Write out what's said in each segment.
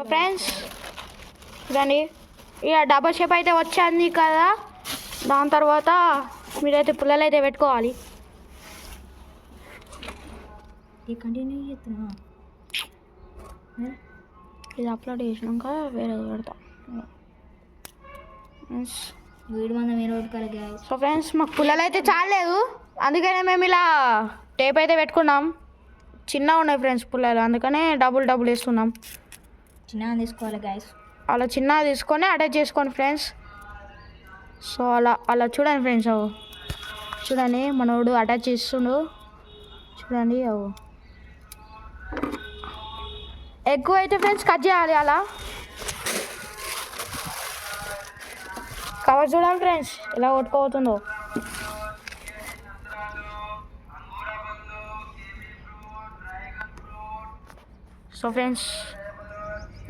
Friends చూడండి ఇక double shape అయితే వచ్చింది కదా. దాని తర్వాత మీరైతే పుల్లలు అయితే పెట్టుకోవాలి. కంటిన్యూ చేస్తున్నా ఇది అప్లోడ్ చేసినాక వేరే పెడతాం. వీడి మందం వేరే పెట్టుకోవాలి గ్యాస్. సో ఫ్రెండ్స్ మాకు పుల్లలు అయితే చాలేదు, అందుకనే మేము ఇలా టేప్ అయితే పెట్టుకున్నాం. చిన్నగా ఉన్నాయి ఫ్రెండ్స్ పుల్లలు, అందుకనే డబుల్ వేస్తున్నాం. చిన్నగా తీసుకోవాలి గ్యాస్. అలా చిన్నగా తీసుకొని అటాచ్ చేసుకోండి ఫ్రెండ్స్. సో అలా చూడండి ఫ్రెండ్స్. అవు చూడండి మనోడు అటాచ్ చేస్తుండు చూడండి. అవు ఎక్కువ అయితే ఫ్రెండ్స్ కట్ చేయాలి. అలా కవర్ చూడండి ఫ్రెండ్స్ ఎలా కొట్టుకోబోతుందో. సో ఫ్రెండ్స్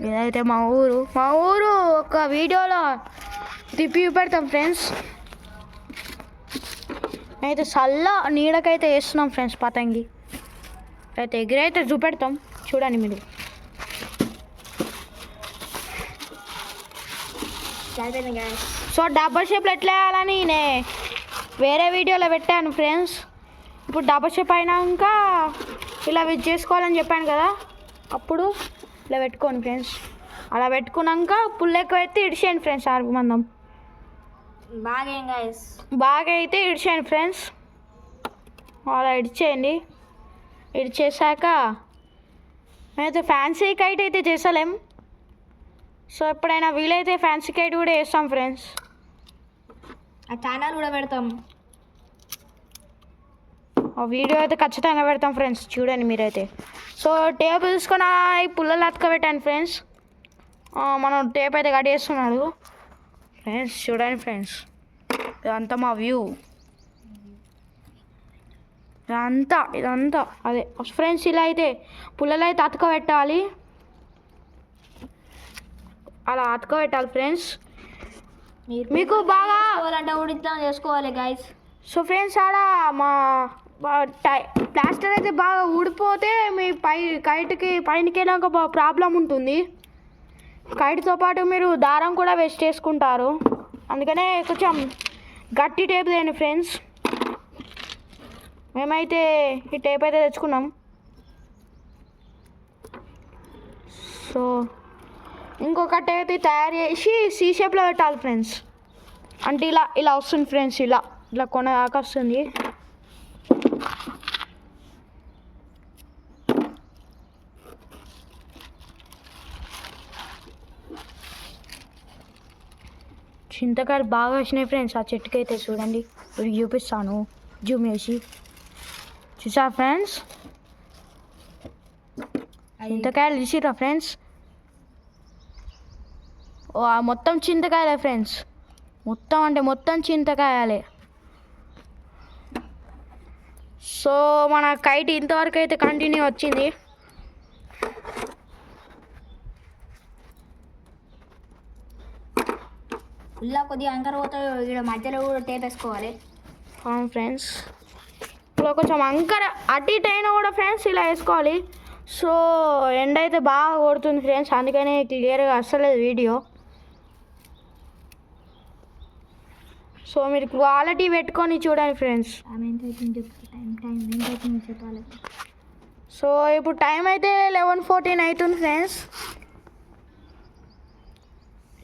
ఇదైతే మా ఊరు ఒక వీడియోలో తిప్పి పెడతాం ఫ్రెండ్స్. అయితే చల్ల నీడకైతే వేస్తున్నాం ఫ్రెండ్స్ పతంగి. అయితే ఎగిరైతే చూపెడతాం చూడండి మీరు. సో డబల్ షేప్లో ఎట్లా వేయాలని నేను వేరే వీడియోలో పెట్టాను ఫ్రెండ్స్. ఇప్పుడు డబల్ షేప్ అయినాక ఇలా విజ్ చేసుకోవాలని చెప్పాను కదా, అప్పుడు ఇలా పెట్టుకోండి ఫ్రెండ్స్. అలా పెట్టుకున్నాక పుల్ల ఎక్కువ అయితే ఇడిచేయండి ఫ్రెండ్స్. ఆరు మందం బాగా అయితే ఇడిచేయండి ఫ్రెండ్స్. అలా ఇడిచేయండి. ఇడిచేసాక మేమైతే ఫ్యాన్సీ కైట్ అయితే చేసలేం. సో ఎప్పుడైనా వీలైతే ఫ్యాన్సీ కైట్ కూడా వేస్తాం ఫ్రెండ్స్. ఆ ఛానల్ కూడా పెడతాం. ఆ వీడియో అయితే ఖచ్చితంగా పెడతాం ఫ్రెండ్స్, చూడండి మీరైతే. సో టేప్ తీసుకొని ఈ పుల్లలు అతకబెట్టాను ఫ్రెండ్స్. మనం టేప్ అయితే కట్ చేస్తున్నాడు ఫ్రెండ్స్. చూడండి ఫ్రెండ్స్ ఇదంతా మా వ్యూ. ఇదంతా అదే ఫ్రెండ్స్. ఇలా అయితే పుల్లలు అయితే అతకబెట్టాలి. అలా అతకబెట్టాలి ఫ్రెండ్స్. మీకు బాగా చేసుకోవాలి గైస్. సో ఫ్రెండ్స్ ఆడ మా ప్లాస్టర్ అయితే బాగా ఊడిపోతే మీ కైట్కి పైనకి వెళ్ళాక ప్రాబ్లం ఉంటుంది. కైట్తో పాటు మీరు దారం కూడా వేస్ట్ చేసుకుంటారు. అందుకనే కొంచెం గట్టి టేప్ తేండి ఫ్రెండ్స్. మేమైతే ఈ టేప్ అయితే తెచ్చుకున్నాం. సో ఇంకొక టేప్ తయారు చేసి సి షేప్లో పెట్టాలి ఫ్రెండ్స్. అంటే ఇలా వస్తుంది ఫ్రెండ్స్. ఇలా కొన దాకా వస్తుంది. చింతకాయలు బాగా వచ్చినాయి ఫ్రెండ్స్ ఆ చెట్టుకి అయితే. చూడండి చూపిస్తాను జూమ్ చేసి. చూసా ఫ్రెండ్స్ చింతకాయలు తీసిరా ఫ్రెండ్స్. మొత్తం చింతకాయలే ఫ్రెండ్స్. మొత్తం చింతకాయలే. సో మన కైట్ ఇంతవరకు అయితే కంటిన్యూ వచ్చింది. ఇలా కొద్దిగా అంకర పోతాయి. ఇక్కడ మధ్యలో కూడా టేప్ వేసుకోవాలి. అవును ఫ్రెండ్స్. ఇప్పుడు కొంచెం అంకర అటు ఇటు అయినా కూడా ఫ్రెండ్స్ ఇలా వేసుకోవాలి. సో ఎండ అయితే బాగా కొడుతుంది ఫ్రెండ్స్, అందుకనే క్లియర్గా వస్తలేదు వీడియో. సో మీరు క్వాలిటీ పెట్టుకొని చూడండి ఫ్రెండ్స్. సో ఇప్పుడు టైం అయితే 11:14 అవుతుంది ఫ్రెండ్స్.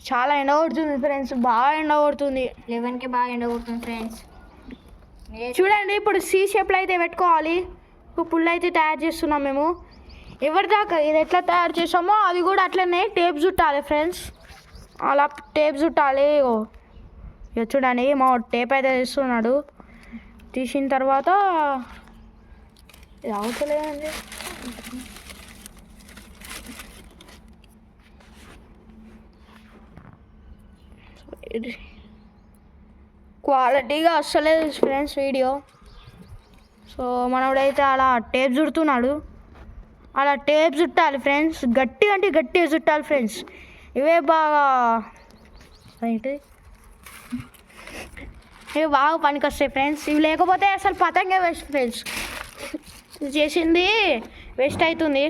చాలా ఎండ కొడుతుంది ఫ్రెండ్స్, బాగా ఎండ కొడుతుంది. 11కి బాగా ఎండ కొడుతుంది ఫ్రెండ్స్. చూడండి ఇప్పుడు సి షేప్లో అయితే పెట్టుకోవాలి. ఇప్పుడు పుల్ల అయితే తయారు చేస్తున్నాం మేము. ఎవరిదాకా ఇది ఎట్లా తయారు చేసామో అది కూడా అట్లనే టేప్ చుట్టాలి ఫ్రెండ్స్. అలా టేప్ చుట్టాలి. ఇక చూడండి మా టేప్ అయితే తీస్తున్నాడు. తీసిన తర్వాత ఇది అవసరలేదండి. క్వాలిటీగా వస్తలేదు ఫ్రెండ్స్ వీడియో. సో మనోడైతే అలా టేప్ చుడుతున్నాడు. అలా టేప్ చుట్టాలి ఫ్రెండ్స్. గట్టిగా చుట్టాలి ఫ్రెండ్స్. ఇవే బాగా పనికొస్తాయి ఫ్రెండ్స్. ఇవి లేకపోతే అసలు పతంగే వేస్ట్ ఫ్రెండ్స్. చేసింది వేస్ట్ అవుతుంది.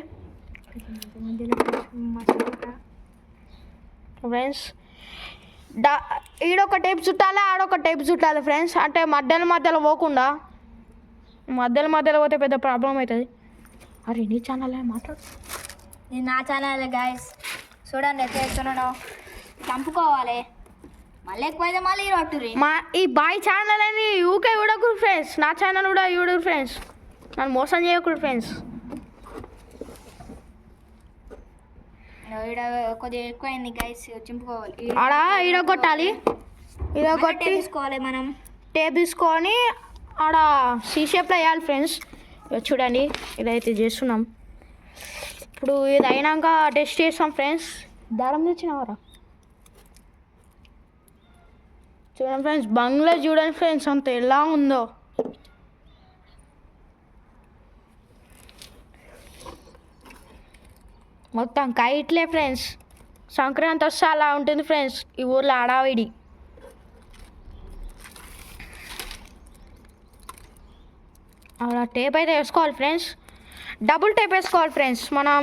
ఫ్రెండ్స్ ఈడొక టేప్ చుట్టాలి, ఆడొక టేప్ చుట్టాలి ఫ్రెండ్స్. అంటే మధ్యలో పోకుండా, మధ్యలో పోతే పెద్ద ప్రాబ్లం అవుతుంది. అరే నీ ఛానల్ మాట్లాడు. ఇది నా ఛానల్ గైస్, చూడండి ఎట్లా చేస్తున్నాను. చంపుకోవాలి, మళ్ళీ ఎక్కువైతే మళ్ళీ రొట్టురి. ఈ బాయ్ ఛానల్ అని యూకే చూడకూడదు ఫ్రెండ్స్, నా ఛానల్ కూడా చూడరు ఫ్రెండ్స్, నన్ను మోసం చేయకూడదు ఫ్రెండ్స్. ఈడ కొద్దిగా ఎక్కువైంది గైస్, చింపుకోవాలి. ఆడ ఈడొకొట్టాలి, ఈడొకొట్టి తీసుకోవాలి మనం. టేప్ తీసుకొని ఆడ సీ షేప్లో వేయాలి ఫ్రెండ్స్. చూడండి ఇదైతే చేస్తున్నాం. ఇప్పుడు ఇది అయినాక టెస్ట్ చేస్తాం ఫ్రెండ్స్. దారం తెచ్చినవరా చూడండి ఫ్రెండ్స్, బంగ్లా చూడండి ఫ్రెండ్స్ అంత ఎలా ఉందో. మొత్తం కైట్లే ఫ్రెండ్స్. సంక్రాంతి వస్తే అలా ఉంటుంది ఫ్రెండ్స్ ఈ ఊర్లో హడావిడి. అలా టేప్ అయితే వేసుకోవాలి ఫ్రెండ్స్, డబుల్ టేప్ వేసుకోవాలి ఫ్రెండ్స్. మనం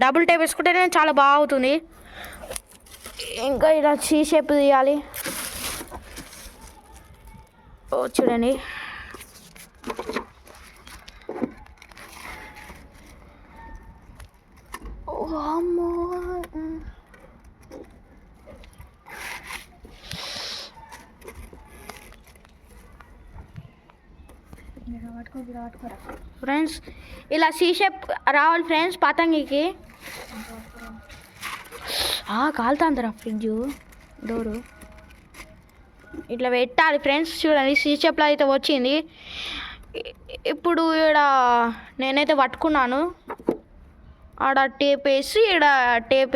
డబుల్ టేప్ వేసుకుంటేనే చాలా బాగా అవుతుంది. ఇంకా ఇలా సీ షేప్ తీయాలి. ఓ చూడండి అమ్మో. ఫ్రెండ్స్ ఇలా సీ షేప్ రావాలి ఫ్రెండ్స్ పతంగికి. కాలుతుందిరా ఫ్రిడ్జ్ డోరు. ఇట్లా పెట్టాలి ఫ్రెండ్స్. చూడండి సీ షేప్లో అయితే వచ్చింది. ఇప్పుడు ఇక్కడ నేనైతే పట్టుకున్నాను, ఆడ టేప్ వేసి ఇక్కడ టేప్